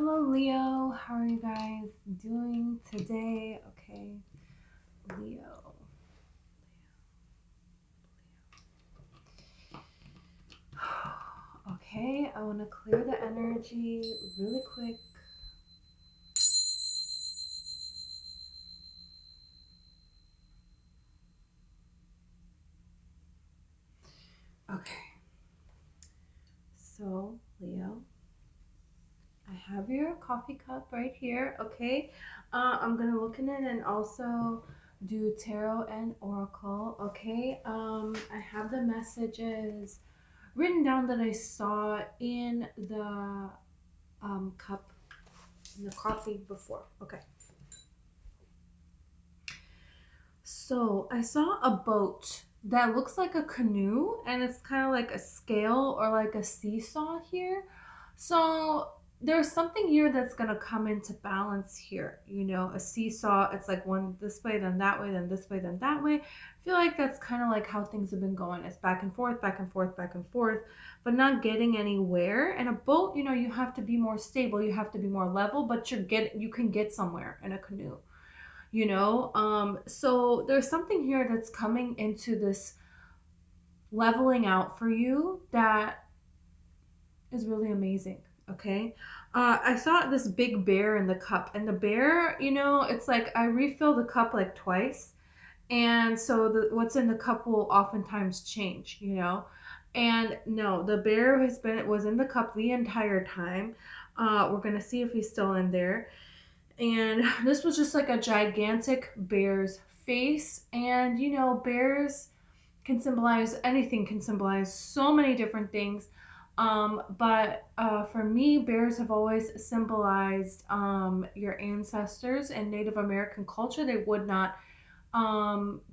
Hello, Leo. How are you guys doing today? Okay, Leo. Okay, I want to clear the energy really quick. Okay, so Leo, I have your coffee cup right here. Okay, I'm gonna look in it and also do tarot and oracle. Okay, I have the messages written down that I saw in the cup in the coffee before. Okay. So I saw a boat that looks like a canoe and it's kind of like a scale or like a seesaw here. So there's something here that's going to come into balance here. You know, a seesaw, it's like one this way, then that way, then this way, then that way. I feel like that's kind of like how things have been going. It's back and forth, back and forth, back and forth, but not getting anywhere. And a boat, you know, you have to be more stable, you have to be more level, but you can get somewhere in a canoe, so there's something here that's coming into this leveling out for you that is really amazing. Okay, I saw this big bear in the cup, and the bear, it's like I refill the cup like twice, and so what's in the cup will oftentimes change, and no, the bear was in the cup the entire time. We're gonna see if he's still in there. And this was just like a gigantic bear's face. And bears can symbolize anything, can symbolize so many different things. But for me, bears have always symbolized your ancestors. In Native American culture, they would not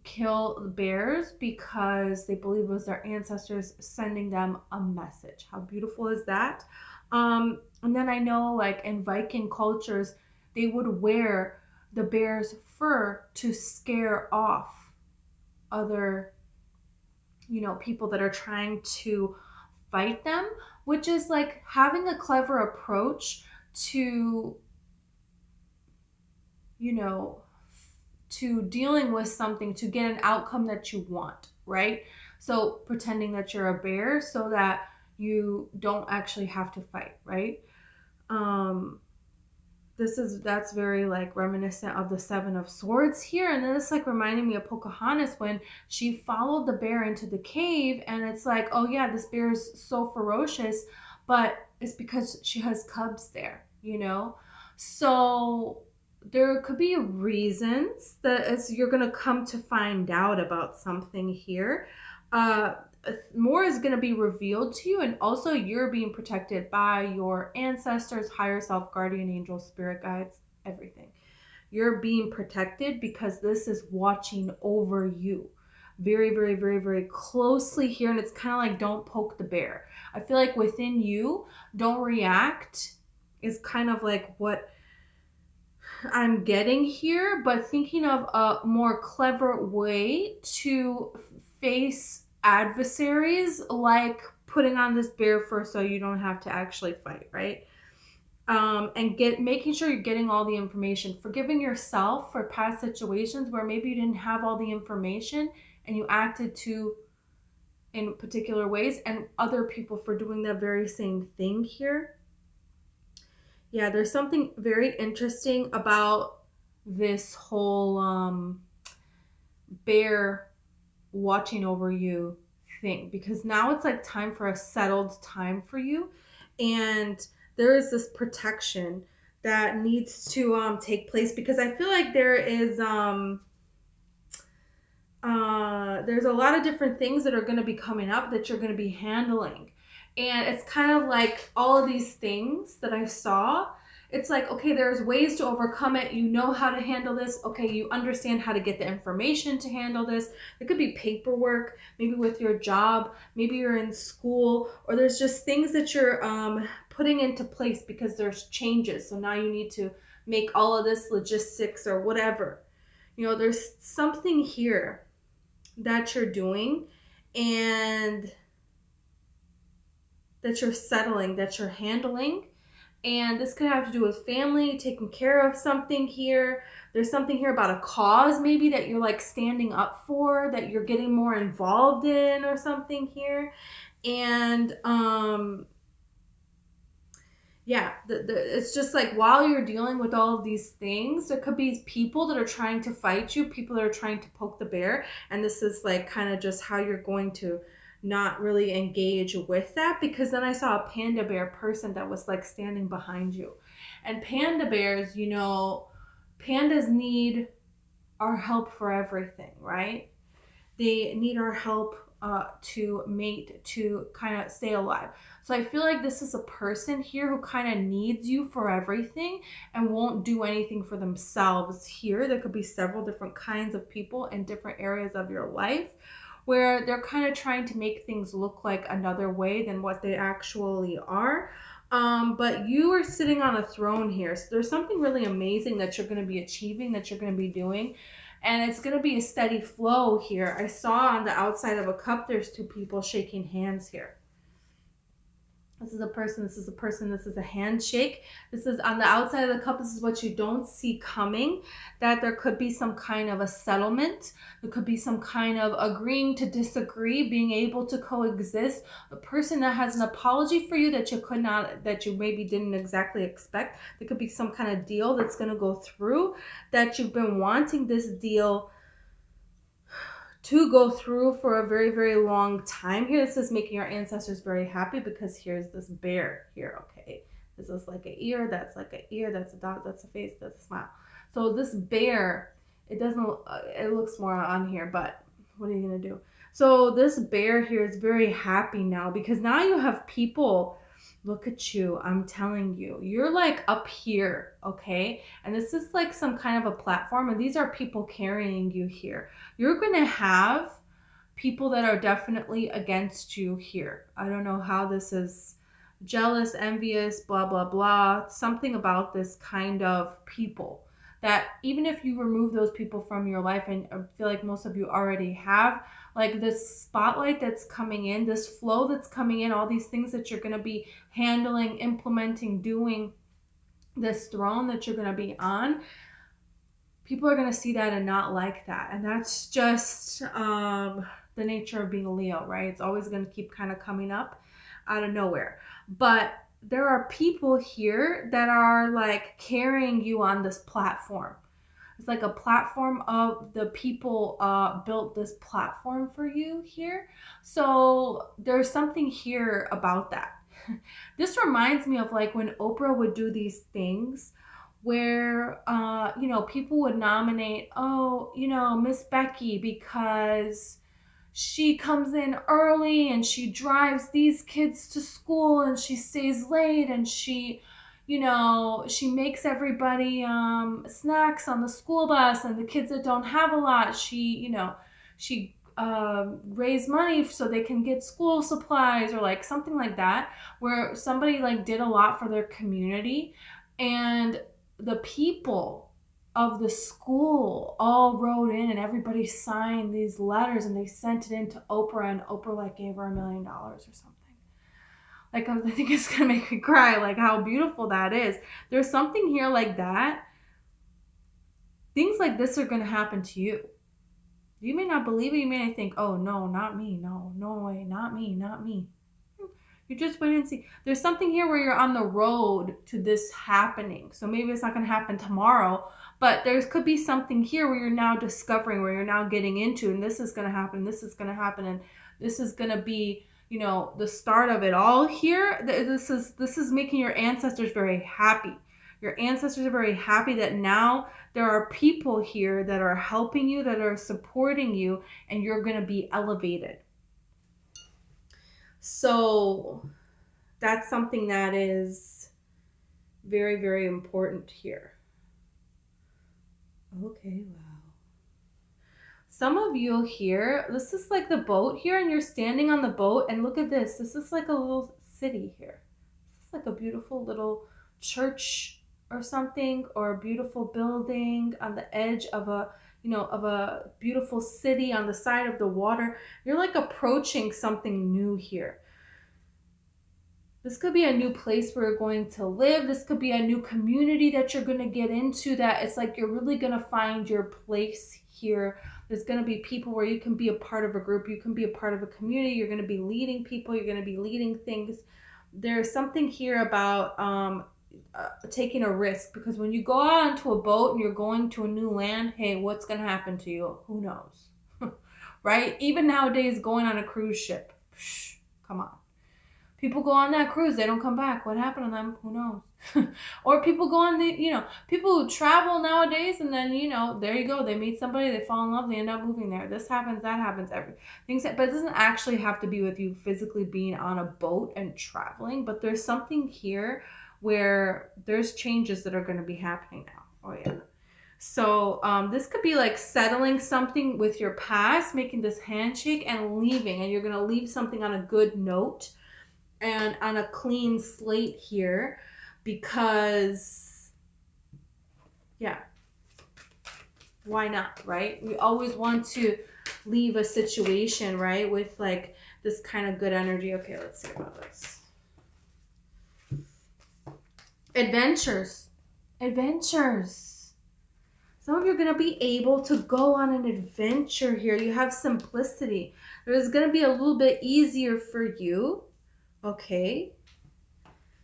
kill bears because they believe it was their ancestors sending them a message. How beautiful is that? And then I know, like in Viking cultures, they would wear the bear's fur to scare off other, people that are trying to fight them, which is like having a clever approach to, you know, to dealing with something to get an outcome that you want, right? So pretending that you're a bear so that you don't actually have to fight, right? Um, that's very like reminiscent of the Seven of Swords here, and then it's like reminding me of Pocahontas when she followed the bear into the cave, and it's like, oh yeah, this bear is so ferocious, but it's because she has cubs there, so there could be reasons that as you're gonna come to find out about something here. uh More is going to be revealed to you, and also you're being protected by your ancestors, higher self, guardian angels, spirit guides, everything. You're being protected because this is watching over you very, very, very, very closely here. And it's kind of like, don't poke the bear. I feel like within you, don't react is kind of like what I'm getting here, but thinking of a more clever way to face adversaries, like putting on this bear fur so you don't have to actually fight, right? And making sure you're getting all the information, forgiving yourself for past situations where maybe you didn't have all the information and you acted to in particular ways, and other people for doing that very same thing here. Yeah, there's something very interesting about this whole bear watching over you thing, because now it's like time for a settled time for you, and there is this protection that needs to take place, because I feel like there's a lot of different things that are going to be coming up that you're going to be handling. And it's kind of like all of these things that I saw. It's like, okay, there's ways to overcome it. You know how to handle this. Okay, you understand how to get the information to handle this. It could be paperwork, maybe with your job, maybe you're in school, or there's just things that you're putting into place because there's changes. So now you need to make all of this logistics or whatever. There's something here that you're doing, and that you're settling, that you're handling, And this could have to do with family, taking care of something here. There's something here about a cause maybe that you're like standing up for, that you're getting more involved in or something here. And yeah, it's just like while you're dealing with all of these things, there could be people that are trying to fight you, people that are trying to poke the bear. And this is like kind of just how you're going to not really engage with that, because then I saw a panda bear person that was like standing behind you. And panda bears, you know, pandas need our help for everything, right? They need our help to mate, to kind of stay alive. So I feel like this is a person here who kind of needs you for everything and won't do anything for themselves here. There could be several different kinds of people in different areas of your life where they're kind of trying to make things look like another way than what they actually are. But you are sitting on a throne here. So there's something really amazing that you're going to be achieving, that you're going to be doing. And it's going to be a steady flow here. I saw on the outside of a cup, there's two people shaking hands here. This is a person, this is a person, this is a handshake. This is on the outside of the cup. This is what you don't see coming, that there could be some kind of a settlement. There could be some kind of agreeing to disagree, being able to coexist. A person that has an apology for you that you could not, that you maybe didn't exactly expect. There could be some kind of deal that's going to go through, that you've been wanting this deal to go through for a very, very long time here. This is making your ancestors very happy, because here's this bear here, okay? This is like an ear, that's like an ear, that's a dot, that's a face, that's a smile. So this bear, it doesn't, it looks more on here, but what are you gonna do? So this bear here is very happy now, because now you have people. Look at you, I'm telling you, you're like up here, okay? And this is like some kind of a platform, and these are people carrying you here. You're gonna have people that are definitely against you here. I don't know how this is jealous, envious, blah, blah, blah. Something about this kind of people that even if you remove those people from your life, and I feel like most of you already have, like this spotlight that's coming in, this flow that's coming in, all these things that you're going to be handling, implementing, doing, this throne that you're going to be on, people are going to see that and not like that. And that's just the nature of being a Leo, right? It's always going to keep kind of coming up out of nowhere. But there are people here that are like carrying you on this platform. It's like a platform of the people built this platform for you here. So there's something here about that. This reminds me of like when Oprah would do these things where, you know, people would nominate, oh, you know, Miss Becky, because she comes in early and she drives these kids to school and she stays late and she, you know, she makes everybody snacks on the school bus, and the kids that don't have a lot, she, you know, she raise money so they can get school supplies, or like something like that, where somebody like did a lot for their community, and the people of the school all wrote in and everybody signed these letters and they sent it in to Oprah, and Oprah like gave her $1 million or something. Like, I think it's gonna make me cry, like how beautiful that is. There's something here like that. Things like this are gonna happen to you. You may not believe it. You may think, oh no, not me. No, no way, not me, not me. You just wait and see. There's something here where you're on the road to this happening. So maybe it's not gonna happen tomorrow, but there could be something here where you're now discovering, where you're now getting into, and this is gonna happen, this is gonna happen, and this is gonna be, you know, the start of it all here. This is making your ancestors very happy. Your ancestors are very happy that now there are people here that are helping you, that are supporting you, and you're going to be elevated. So that's something that is very, very important here. Okay, wow. Some of you here, this is like the boat here, and you're standing on the boat, and look at this. This is like a little city here. This is like a beautiful little church or something, or a beautiful building on the edge of a, you know, of a beautiful city on the side of the water. You're like approaching something new here. This could be a new place where you're going to live. This could be a new community that you're going to get into, that it's like you're really going to find your place here. There's going to be people where you can be a part of a group. You can be a part of a community. You're going to be leading people. You're going to be leading things. There's something here about taking a risk, because when you go out onto a boat and you're going to a new land, hey, what's going to happen to you? Who knows? Right? Even nowadays, going on a cruise ship. Come on. People go on that cruise, they don't come back. What happened to them? Who knows? Or people go on people who travel nowadays, and then, there you go. They meet somebody, they fall in love, they end up moving there. This happens, that happens, but it doesn't actually have to be with you physically being on a boat and traveling. But there's something here where there's changes that are going to be happening now. Oh yeah. So this could be like settling something with your past, making this handshake and leaving, and you're going to leave something on a good note and on a clean slate here, because yeah, why not, right? We always want to leave a situation, right, with like this kind of good energy. Okay, let's see about this. Adventures. Some of you are going to be able to go on an adventure here. You have simplicity. There's going to be a little bit easier for you. Okay.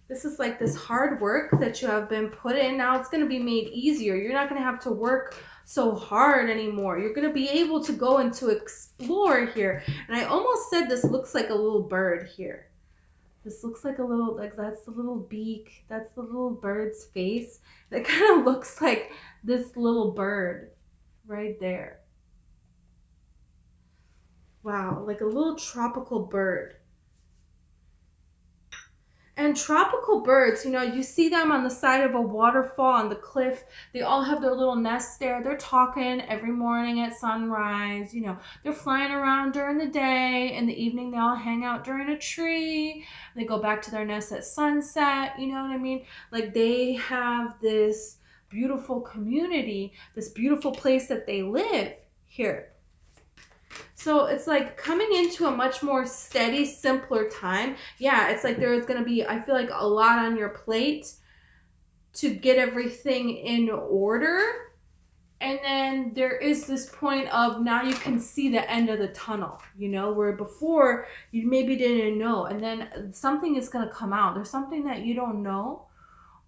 This is like this hard work that you have been put in. Now it's going to be made easier. You're not going to have to work so hard anymore. You're going to be able to go and to explore here. And I almost said this looks like a little bird here. This looks like a little, like that's the little beak. That's the little bird's face. That kind of looks like this little bird right there. Wow, like a little tropical bird. And tropical birds, you see them on the side of a waterfall, on the cliff. They all have their little nests there. They're talking every morning at sunrise. They're flying around during the day. In the evening, they all hang out during a tree. They go back to their nests at sunset. You know what I mean? Like, they have this beautiful community, this beautiful place that they live here. So it's like coming into a much more steady, simpler time. Yeah, it's like there's going to be, I feel like, a lot on your plate to get everything in order. And then there is this point of now you can see the end of the tunnel, where before you maybe didn't know. And then something is going to come out. There's something that you don't know.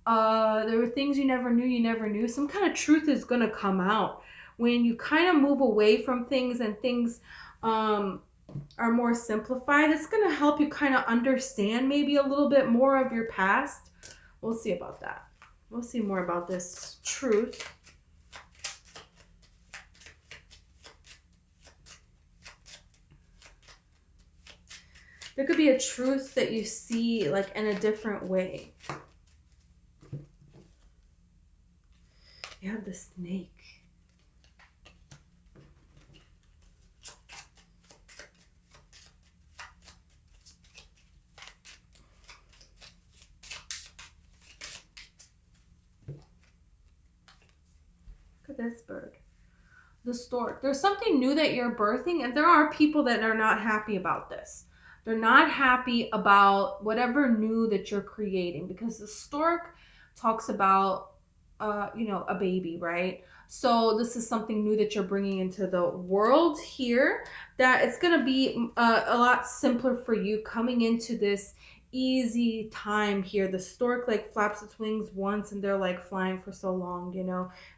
There were things you never knew. Some kind of truth is going to come out. When you kind of move away from things and things are more simplified, it's going to help you kind of understand maybe a little bit more of your past. We'll see about that. We'll see more about this truth. There could be a truth that you see like in a different way. You have the snake. Look at this bird. The stork. There's something new that you're birthing, and there are people that are not happy about this. They're not happy about whatever new that you're creating, because the stork talks about, a baby, right? So this is something new that you're bringing into the world here, that it's going to be a lot simpler for you coming into this easy time here. The stork like flaps its wings once and they're like flying for so long,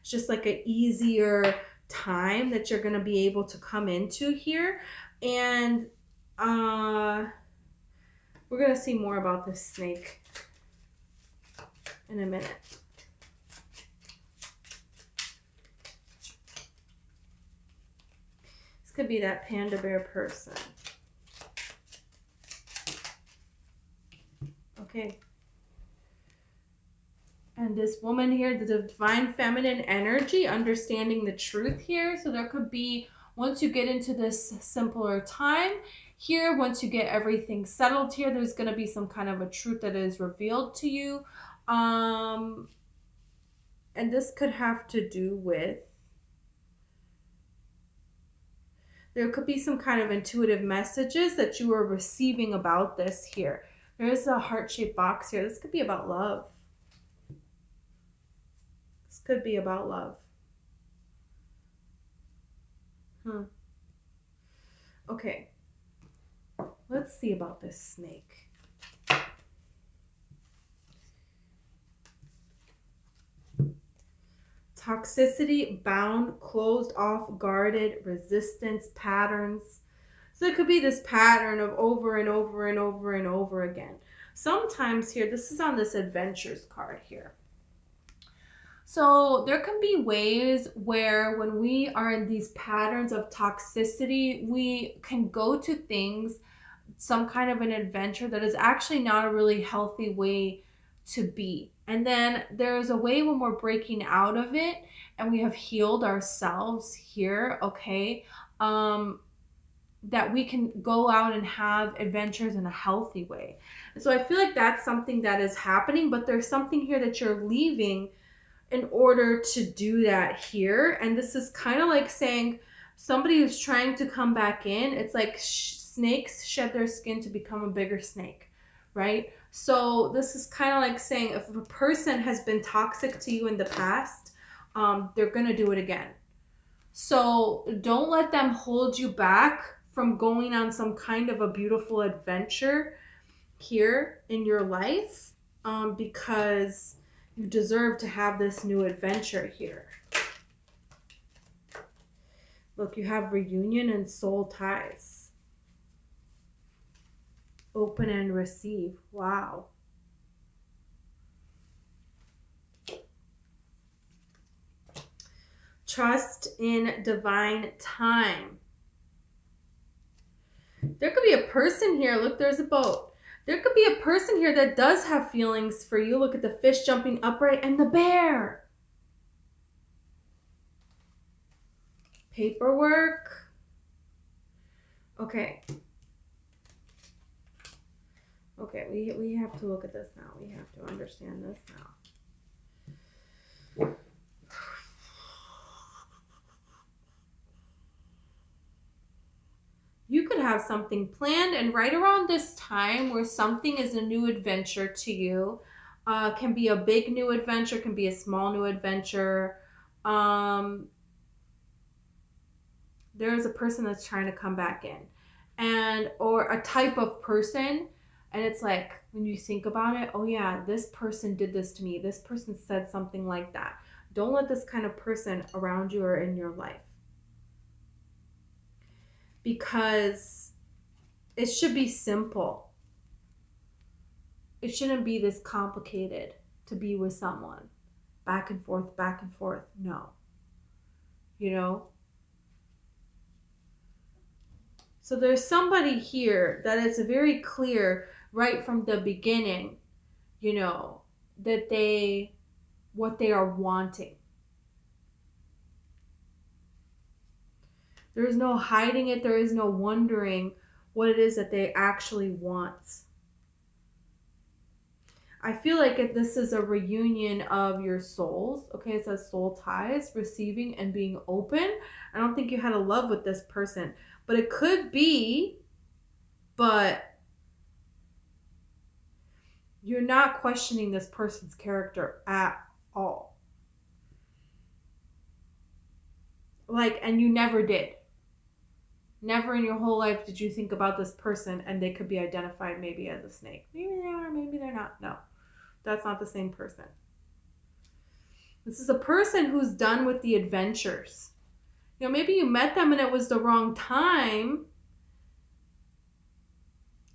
It's just like an easier time that you're going to be able to come into here. And we're going to see more about this snake in a minute. This could be that panda bear person. Okay. And this woman here, the divine feminine energy, understanding the truth here. So there could be, once you get into this simpler time here, once you get everything settled here, there's going to be some kind of a truth that is revealed to you. And this could have to do with, there could be some kind of intuitive messages that you are receiving about this here. There's a heart-shaped box here. This could be about love. This could be about love. Okay. Let's see about this snake. Toxicity, bound, closed off, guarded, resistance, patterns. So it could be this pattern of over and over and over and over again. Sometimes here, this is on this adventures card here. So there can be ways where when we are in these patterns of toxicity, we can go to things, some kind of an adventure that is actually not a really healthy way to be. And then there's a way when we're breaking out of it and we have healed ourselves here, okay, that we can go out and have adventures in a healthy way. And so I feel like that's something that is happening, but there's something here that you're leaving in order to do that here. And this is kind of like saying somebody who's trying to come back in. It's like snakes shed their skin to become a bigger snake, right? So this is kind of like saying if a person has been toxic to you in the past, they're going to do it again. So don't let them hold you back from going on some kind of a beautiful adventure here in your life, because you deserve to have this new adventure here. Look, you have reunion and soul ties. Open and receive. Wow. Trust in divine time. There could be a person here. Look, there's a boat. There could be a person here that does have feelings for you. Look at the fish jumping upright and the bear. Paperwork. Okay. Okay, we have to look at this now. We have to understand this now. You could have something planned, and right around this time where something is a new adventure to you, can be a big new adventure, can be a small new adventure. There's a person that's trying to come back in, and or a type of person, and it's like when you think about it, oh yeah, this person did this to me. This person said something like that. Don't let this kind of person around you or in your life. Because it should be simple. It shouldn't be this complicated to be with someone. Back and forth, back and forth. No. You know? So there's somebody here that is very clear right from the beginning, you know, that what they are wanting. There is no hiding it. There is no wondering what it is that they actually want. I feel like this is a reunion of your souls. Okay, it says soul ties, receiving and being open. I don't think you had a love with this person, but it could be, but you're not questioning this person's character at all. Like, and you never did. Never in your whole life did you think about this person and they could be identified maybe as a snake. Maybe they are, maybe they're not. No, that's not the same person. This is a person who's done with the adventures. You know, maybe you met them and it was the wrong time.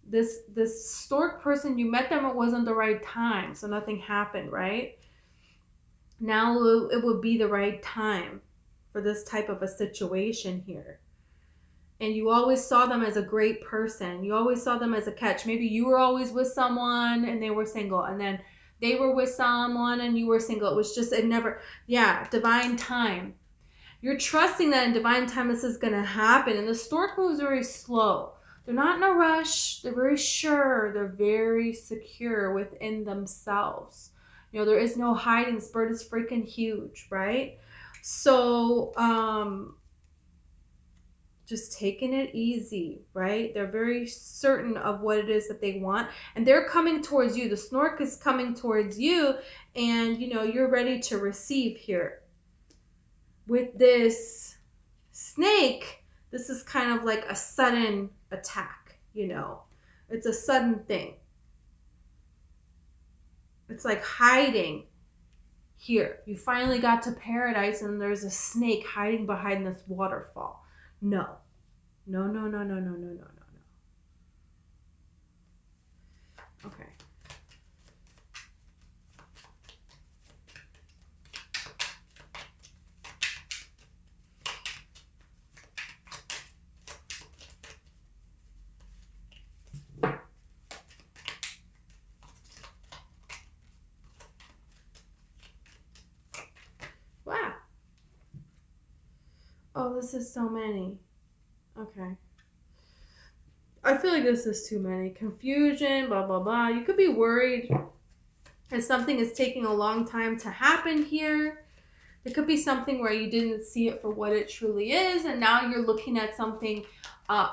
This stork person, you met them, it wasn't the right time, so nothing happened, right? Now it would be the right time for this type of a situation here. And you always saw them as a great person. You always saw them as a catch. Maybe you were always with someone and they were single. And then they were with someone and you were single. It was just, divine time. You're trusting that in divine time this is going to happen. And the stork moves very slow. They're not in a rush. They're very sure. They're very secure within themselves. You know, there is no hiding. This bird is freaking huge, right? So, just taking it easy, right? They're very certain of what it is that they want, and they're coming towards you. The snork is coming towards you, and you're ready to receive here. With this snake, this is kind of like a sudden attack, It's a sudden thing. It's like hiding here. You finally got to paradise and there's a snake hiding behind this waterfall. No. No, no, no, no, no, no, no, no, no. Okay. Wow. Oh, this is so many. Okay. I feel like this is too many. Confusion, blah, blah, blah. You could be worried if something is taking a long time to happen here. It could be something where you didn't see it for what it truly is, and now you're looking at something,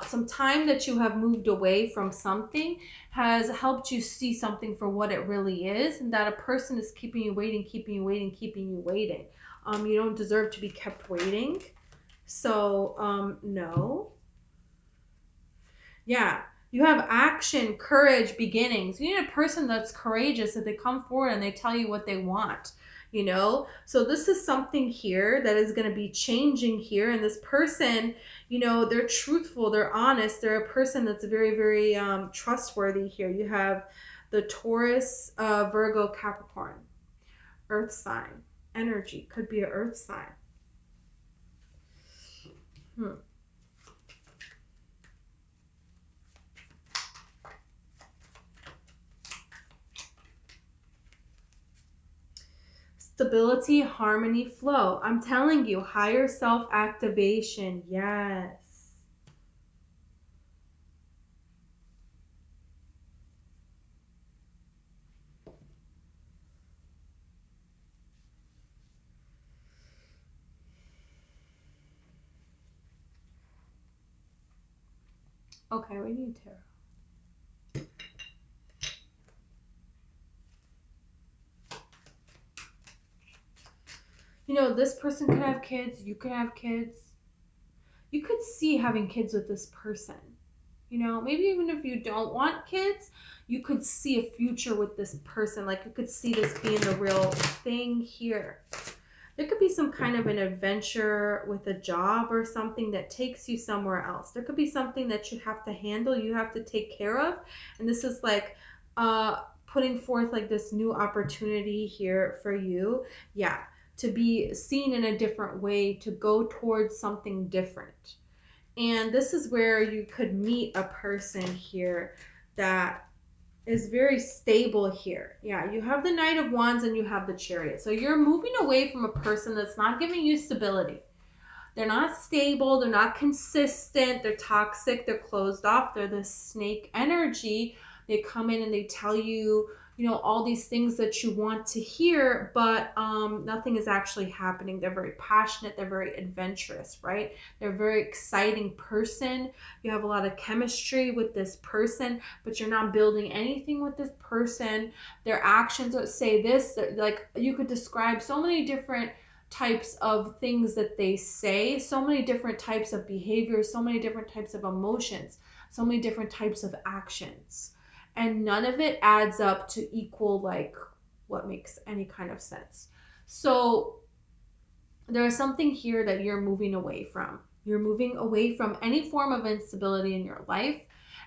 some time that you have moved away from something has helped you see something for what it really is, and that a person is keeping you waiting, keeping you waiting, keeping you waiting. You don't deserve to be kept waiting. So, no. Yeah. You have action, courage, beginnings. You need a person that's courageous, that they come forward and they tell you what they want, So this is something here that is going to be changing here. And this person, they're truthful, they're honest. They're a person that's very, very trustworthy here. You have the Taurus, Virgo, Capricorn, earth sign. Energy could be an earth sign. Stability, harmony, flow. I'm telling you, higher self-activation. Yes. Okay, we need tarot. This person could have kids. You could have kids. You could see having kids with this person. Maybe even if you don't want kids, you could see a future with this person. Like you could see this being the real thing here. There could be some kind of an adventure with a job or something that takes you somewhere else. There could be something that you have to handle, you have to take care of. And this is like putting forth like this new opportunity here for you. Yeah. To be seen in a different way, to go towards something different. And this is where you could meet a person here that is very stable here. Yeah, you have the Knight of Wands and you have the Chariot. So you're moving away from a person that's not giving you stability. They're not stable, they're not consistent, they're toxic, they're closed off, they're the snake energy. They come in and they tell you, all these things that you want to hear, but nothing is actually happening. They're very passionate. They're very adventurous, right? They're a very exciting person. You have a lot of chemistry with this person, but you're not building anything with this person. Their actions say this, like you could describe so many different types of things that they say, so many different types of behaviors, so many different types of emotions, so many different types of actions. And none of it adds up to equal like what makes any kind of sense. So there is something here that you're moving away from. You're moving away from any form of instability in your life,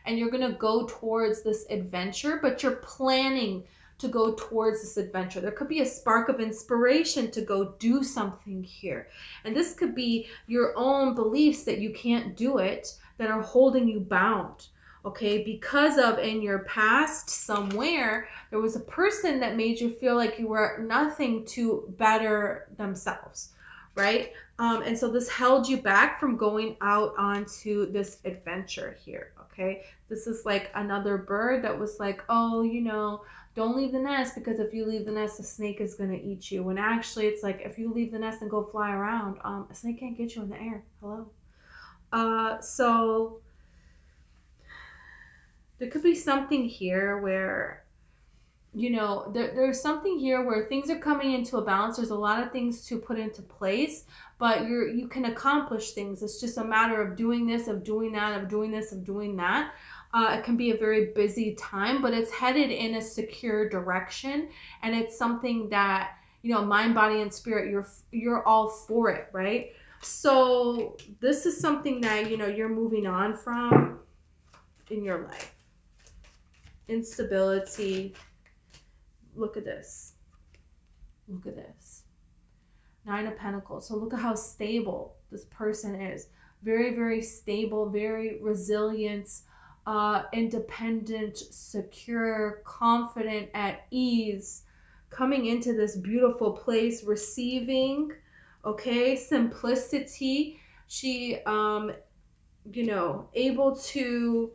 and you're going to go towards this adventure, but you're planning to go towards this adventure. There could be a spark of inspiration to go do something here. And this could be your own beliefs that you can't do it that are holding you bound. Okay, because of in your past somewhere, there was a person that made you feel like you were nothing to better themselves, right? And so this held you back from going out onto this adventure here, okay? This is like another bird that was like, oh, don't leave the nest, because if you leave the nest, a snake is going to eat you. When actually it's like, if you leave the nest and go fly around, a snake can't get you in the air. Hello? So there could be something here where, there's something here where things are coming into a balance. There's a lot of things to put into place, but you can accomplish things. It's just a matter of doing this, of doing that, of doing this, of doing that. It can be a very busy time, but it's headed in a secure direction, and it's something that, mind, body, and spirit, you're all for it, right? So this is something that, you're moving on from in your life. Instability. Look at this. Look at this. 9 of Pentacles. So look at how stable this person is. Very, very stable, very resilient, independent, secure, confident, at ease, coming into this beautiful place, receiving, okay, simplicity. She, able to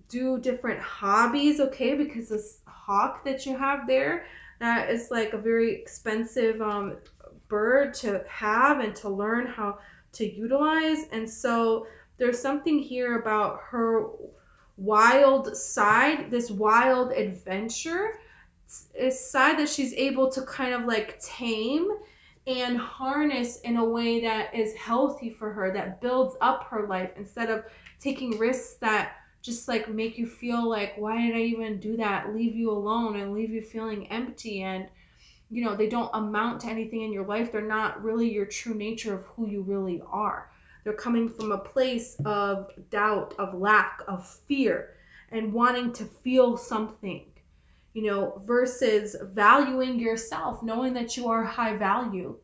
do different hobbies, okay, because this hawk that you have there, that is like a very expensive bird to have and to learn how to utilize. And so there's something here about her wild side, this wild adventure side that she's able to kind of like tame and harness in a way that is healthy for her, that builds up her life, instead of taking risks that just like make you feel like, why did I even do that? Leave you alone and leave you feeling empty. And, they don't amount to anything in your life. They're not really your true nature of who you really are. They're coming from a place of doubt, of lack, of fear, and wanting to feel something, versus valuing yourself, knowing that you are high value,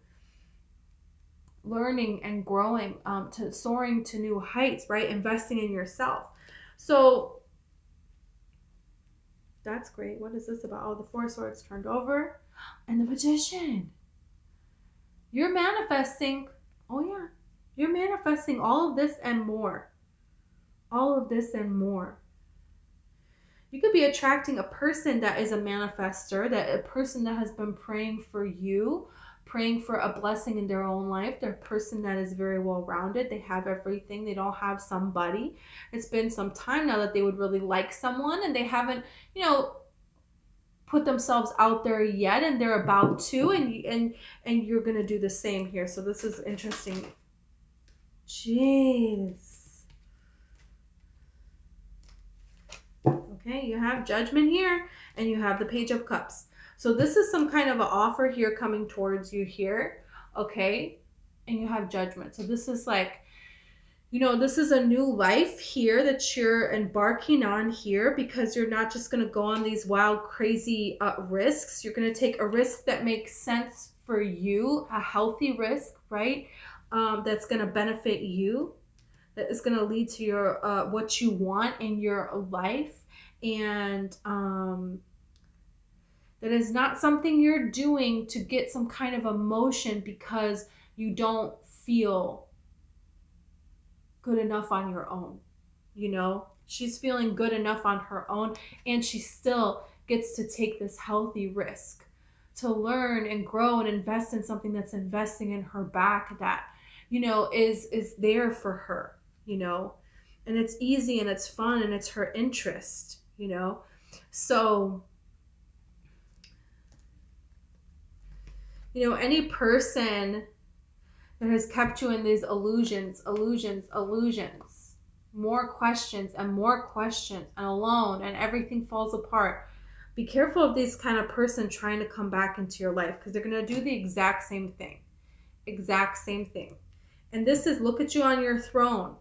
learning and growing, to soaring to new heights, right? Investing in yourself. So that's great. What is this about? Oh, the 4 of Swords turned over, and the Magician. You're manifesting. Oh yeah. You're manifesting all of this and more. All of this and more. You could be attracting a person that is a manifester, that a person that has been praying for you, praying for a blessing in their own life. They're a person that is very well-rounded. They have everything. They don't have somebody. It's been some time now that they would really like someone, and they haven't, put themselves out there yet, and they're about to, and you're going to do the same here. So this is interesting. Jeez. Okay, you have Judgment here, and you have the Page of Cups. So this is some kind of an offer here coming towards you here, okay? And you have Judgment. So this is like, this is a new life here that you're embarking on here, because you're not just going to go on these wild, crazy risks. You're going to take a risk that makes sense for you, a healthy risk, right? That's going to benefit you, that is going to lead to your what you want in your life. And that is not something you're doing to get some kind of emotion because you don't feel good enough on your own. She's feeling good enough on her own, and she still gets to take this healthy risk to learn and grow and invest in something that's investing in her back, that, is there for her, and it's easy and it's fun and it's her interest, So, any person that has kept you in these illusions, more questions and alone, and everything falls apart. Be careful of this kind of person trying to come back into your life, because they're going to do the exact same thing. And this is, look at you on your throne.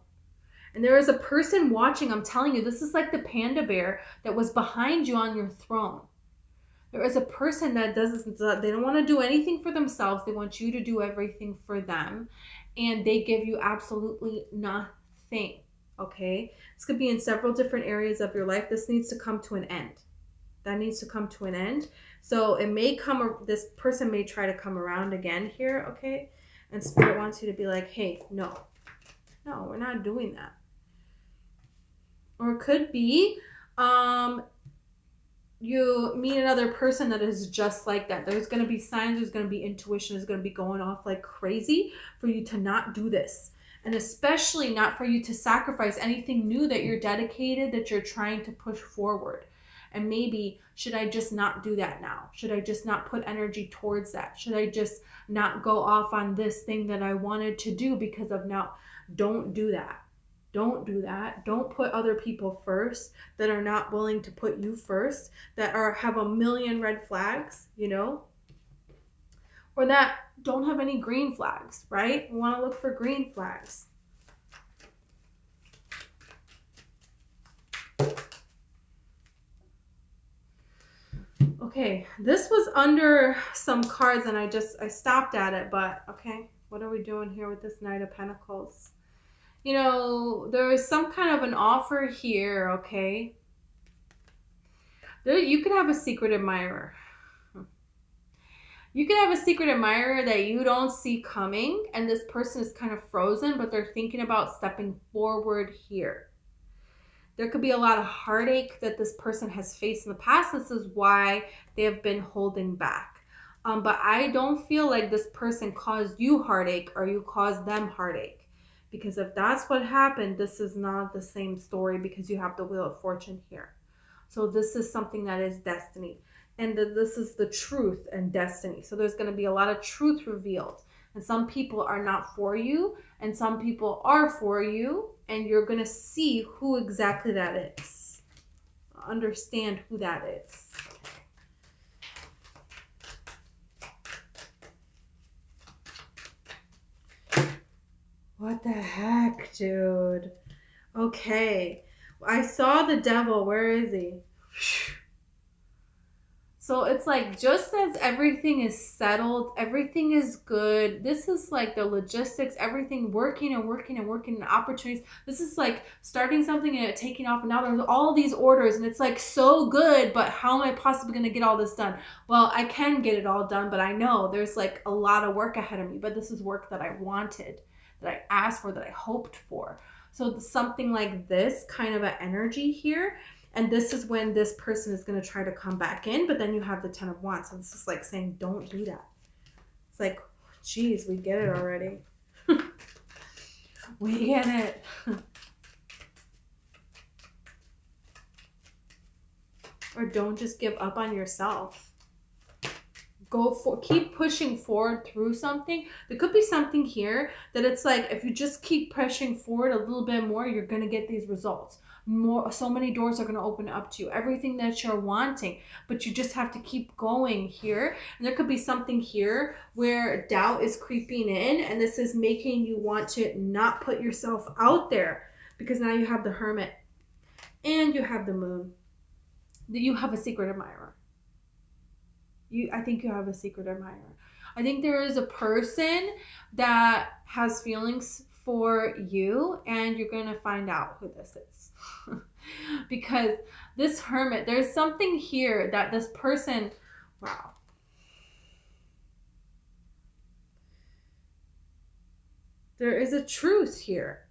And there is a person watching. I'm telling you, this is like the panda bear that was behind you on your throne. There is a person that they don't want to do anything for themselves. They want you to do everything for them. And they give you absolutely nothing. Okay? This could be in several different areas of your life. This needs to come to an end. That needs to come to an end. So it may this person may try to come around again here, okay? And Spirit wants you to be like, hey, no, we're not doing that. Or it could be you meet another person that is just like that. There's going to be signs, there's going to be intuition, is going to be going off like crazy for you to not do this. And especially not for you to sacrifice anything new that you're dedicated, that you're trying to push forward. And maybe, should I just not do that now? Should I just not put energy towards that? Should I just not go off on this thing that I wanted to do because of now? Don't do that. Don't do that. Don't put other people first that are not willing to put you first, that have a million red flags, you know? Or that don't have any green flags, right? We want to look for green flags. Okay, this was under some cards and I stopped at it, but okay, what are we doing here with this Knight of Pentacles? You know, there is some kind of an offer here, okay? You could have a secret admirer. You could have a secret admirer that you don't see coming, and this person is kind of frozen, but they're thinking about stepping forward here. There could be a lot of heartache that this person has faced in the past. This is why they have been holding back. But I don't feel like this person caused you heartache or you caused them heartache. Because if that's what happened, this is not the same story, because you have the Wheel of Fortune here. So this is something that is destiny. And this is the truth and destiny. So there's going to be a lot of truth revealed. And some people are not for you, and some people are for you. And you're going to see who exactly that is. Understand who that is. What the heck, dude? Okay. I saw the devil. Where is he? So it's like, just as everything is settled, everything is good. This is like the logistics, everything working and working and working, and opportunities. This is like starting something and it taking off. And now there's all these orders and it's like so good, but how am I possibly going to get all this done? Well, I can get it all done, but I know there's like a lot of work ahead of me. But this is work that I wanted, that I asked for, that I hoped for. So something like this kind of an energy here. And this is when this person is going to try to come back in. But then you have the 10 of Wands. So this is like saying, don't do that. It's like, geez, we get it already. We get it. Or don't just give up on yourself. Keep pushing forward through something. There could be something here that it's like, if you just keep pushing forward a little bit more, you're going to get these results. So many doors are going to open up to you, everything that you're wanting, but you just have to keep going here. And there could be something here where doubt is creeping in, and this is making you want to not put yourself out there, because now you have the Hermit and you have the Moon. You have a secret admirer. I think you have a secret admirer. I think there is a person that has feelings for you, and you're going to find out who this is. Because this Hermit, there's something here that this person, wow. There is a truth here,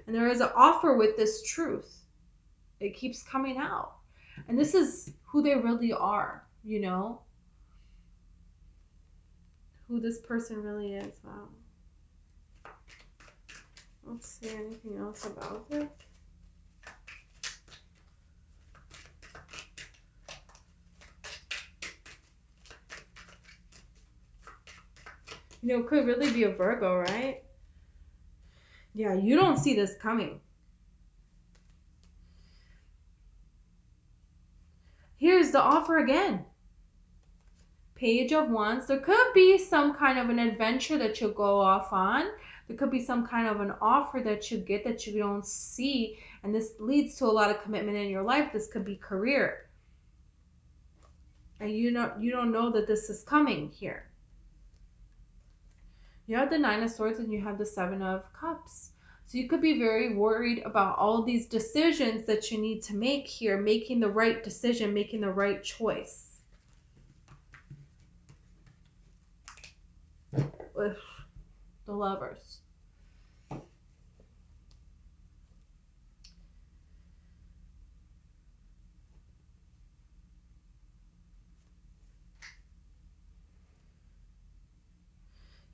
and there is an offer with this truth. It keeps coming out. And this is who they really are, you know? Who this person really is. Wow. Let's see anything else about this. You know, it could really be a Virgo, right? Yeah, you don't see this coming. Here's the offer again. Page of Wands. There could be some kind of an adventure that you'll go off on. There could be some kind of an offer that you get that you don't see. And this leads to a lot of commitment in your life. This could be career. And you don't know that this is coming here. You have the 9 of Swords and you have the 7 of Cups. So you could be very worried about all these decisions that you need to make here. Making the right decision, making the right choice. With the Lovers.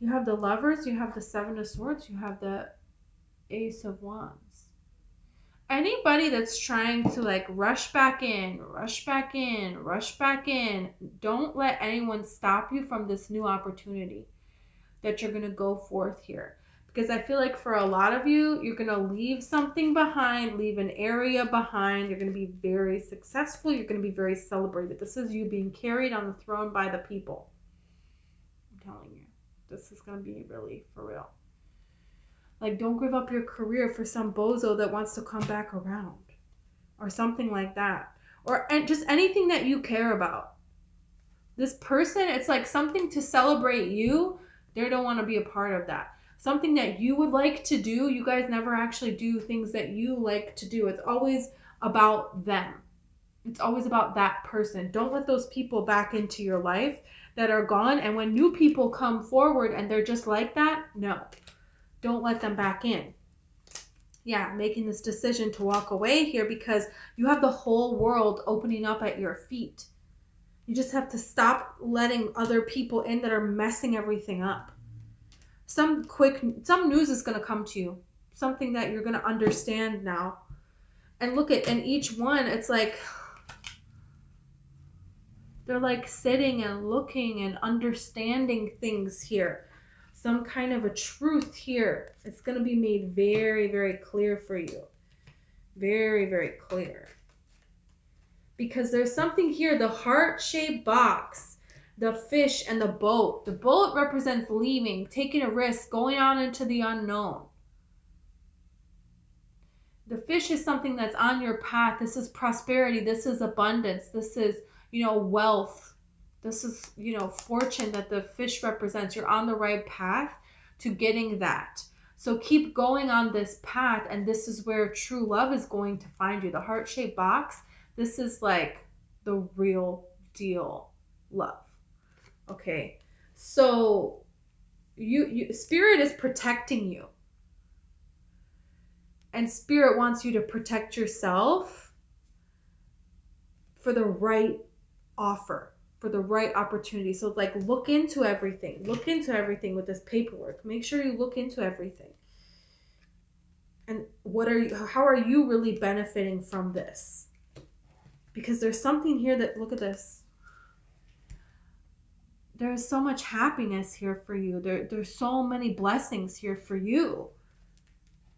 You have the Lovers, you have the 7 of Swords, you have the Ace of Wands. Anybody that's trying to like rush back in, rush back in, rush back in, don't let anyone stop you from this new opportunity that you're going to go forth here. Because I feel like for a lot of you, you're going to leave something behind, leave an area behind. You're going to be very successful. You're going to be very celebrated. This is you being carried on the throne by the people. I'm telling you, this is going to be really for real. Like, don't give up your career for some bozo that wants to come back around or something like that. Or just anything that you care about. This person, it's like something to celebrate you. They don't want to be a part of that. Something that you would like to do. You guys never actually do things that you like to do. It's always about them. It's always about that person. Don't let those people back into your life that are gone. And when new people come forward and they're just like that, no. Don't let them back in. Yeah, making this decision to walk away here because you have the whole world opening up at your feet. You just have to stop letting other people in that are messing everything up. Some news is going to come to you. Something that you're going to understand now. And look at, in each one, it's like, they're like sitting and looking and understanding things here. Some kind of a truth here. It's going to be made very, very clear for you. Very, very clear. Because there's something here, the heart-shaped box, the fish, and the boat. The boat represents leaving, taking a risk, going on into the unknown. The fish is something that's on your path. This is prosperity. This is abundance. This is, wealth. This is, fortune that the fish represents. You're on the right path to getting that. So keep going on this path, and this is where true love is going to find you. The heart-shaped box, this is like the real deal love. Okay, so you Spirit is protecting you. And Spirit wants you to protect yourself for the right offer. For the right opportunity. So like look into everything. Look into everything with this paperwork. Make sure you look into everything. And how are you really benefiting from this? Because there's something here that, look at this. There's so much happiness here for you. There's so many blessings here for you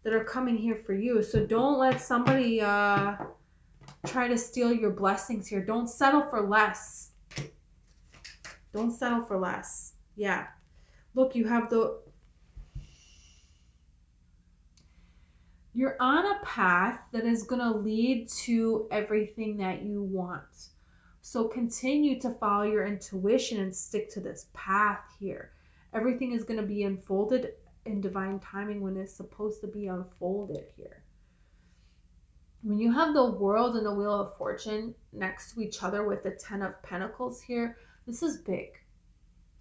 that are coming here for you. So don't let somebody try to steal your blessings here. Don't settle for less. Don't settle for less. Yeah. Look, you have you're on a path that is going to lead to everything that you want. So continue to follow your intuition and stick to this path here. Everything is going to be unfolded in divine timing when it's supposed to be unfolded here. When you have the World and the Wheel of Fortune next to each other with the 10 of Pentacles here, this is big.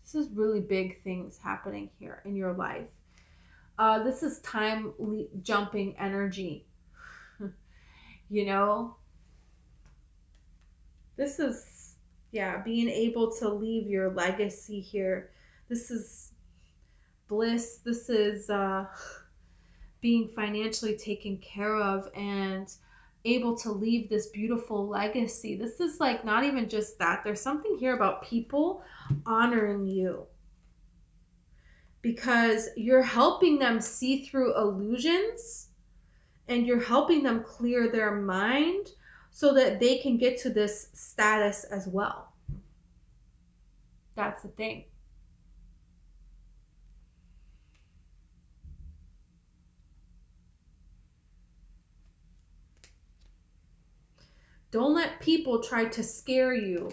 This is really big things happening here in your life. This is time jumping energy. This is, being able to leave your legacy here. This is bliss. This is being financially taken care of and able to leave this beautiful legacy. This is like not even just that. There's something here about people honoring you because you're helping them see through illusions and you're helping them clear their mind so that they can get to this status as well. That's the thing. Don't let people try to scare you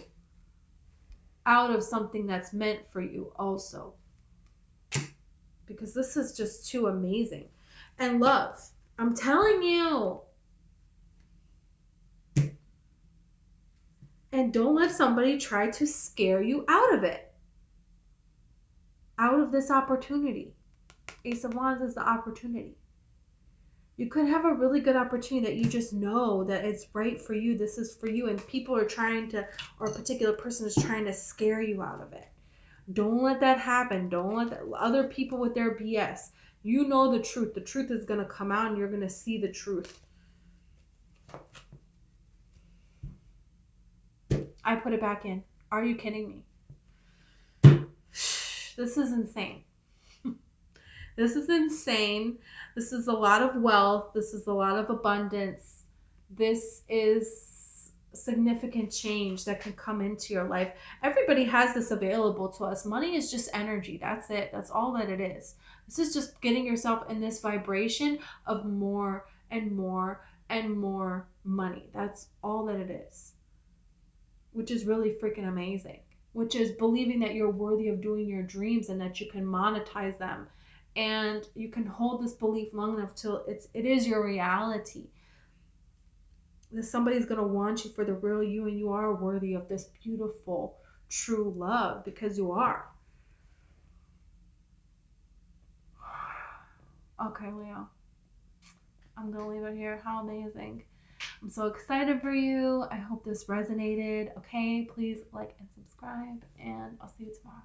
out of something that's meant for you also. Because this is just too amazing. And love, I'm telling you. And don't let somebody try to scare you out of it. Out of this opportunity. Ace of Wands is the opportunity. You could have a really good opportunity that you just know that it's right for you. This is for you. And people are trying to, or a particular person is trying to scare you out of it. Don't let that happen. Don't let other people with their BS. You know the truth. The truth is going to come out and you're going to see the truth. I put it back in. Are you kidding me? This is insane. This is insane. This is a lot of wealth. This is a lot of abundance. This is significant change that can come into your life. Everybody has this available to us. Money is just energy. That's it. That's all that it is. This is just getting yourself in this vibration of more and more and more money. That's all that it is. Which is really freaking amazing. Which is believing that you're worthy of doing your dreams and that you can monetize them. And you can hold this belief long enough till it is your reality. That somebody's going to want you for the real you, and you are worthy of this beautiful, true love, because you are. Okay, Leo. I'm going to leave it here. How amazing. I'm so excited for you. I hope this resonated. Okay, please like and subscribe, and I'll see you tomorrow.